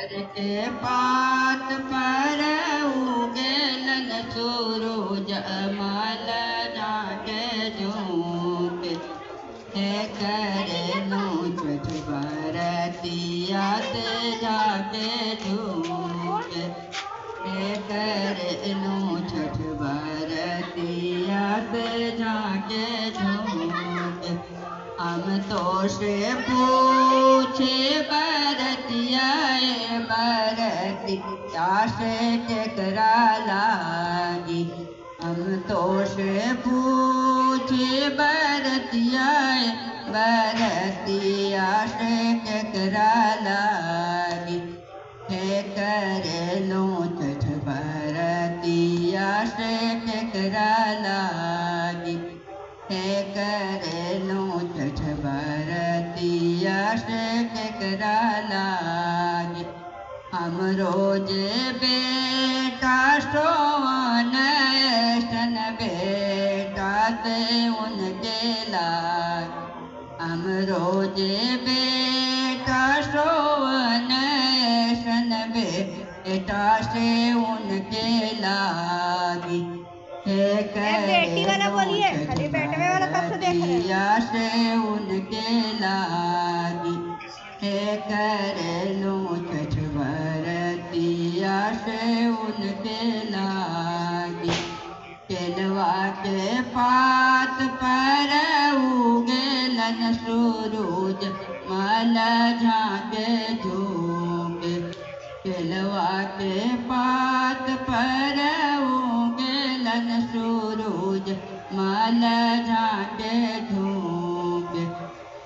के पात पर उगेलन सूरज मल जाके झूके है करनो छठ बरतिया ते जाके झूके है करनो छठ बरतिया ते जाके झूके हम तो से पूछे बरतिया बरतिया से केकरा लागी हम तो से पूछे बरतिया बरतिया से केकरा लागी है करे लो छठ बरतिया से केकरा लागी है करे लो छठ बरतिया से केकरा लागी हम रोज बेटा सोवन सन बेटा ते उनके लाग हम रोज बेटा सोवन सन बेटा से उनके लागी है बेटी वाला बोलिए, अरे बेटवे वाला कब से देख रहे हैं? से उनके लागी है करे लो छठ बरतिया से उनके लागी केलवा के पात पर उगेलन सूरज मल झाके झूके केलवा के पात पर उगेलन सूरज मल झाके झूके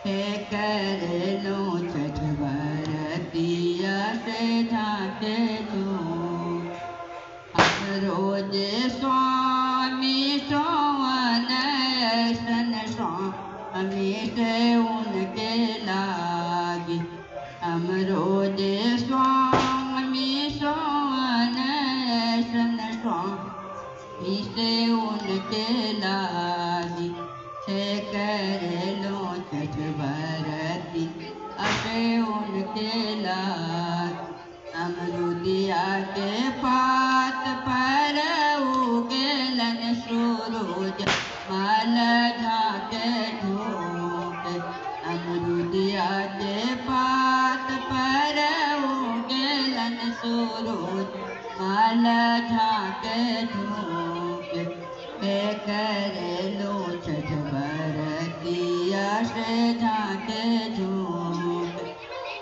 है करे लो छठ बरतिया से झाके झूके हम रोज स्वामी सोवन सन स्वामी से उनके लागी हम रोज स्वामी सोवन सन स्वामी से उनके लागी है करे लो छठ बरती असे उनके लागी अमरुदिया के पात पर उगेलन सूरज मल झाके झूके अमरुदिया के पात पर उगेलन सूरज मल झाके झूके है करे लो छठ बरतिया से झाके झूके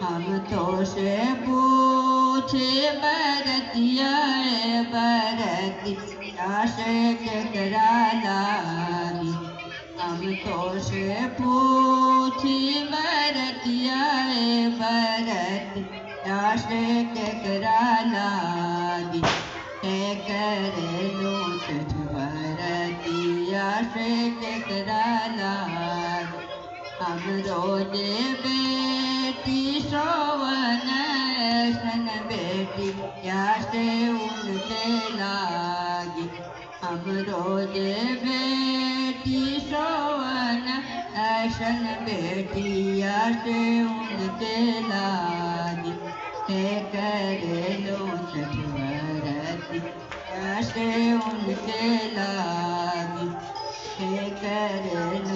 हम तो से पूछे बरतिया बरतिया से केकरा लागी हम तो से पूछे बरतिया बरतिया से केकरा लागी है करे लो छठ बरतिया से केकरा लागी हम रोज बेटी सोवन सन बेटी या से उनके लागी हम रोज बेटी सोवन सन बेटी या से उनके लागी है करे लो छठ बरतिया से उनके लागी है करे लो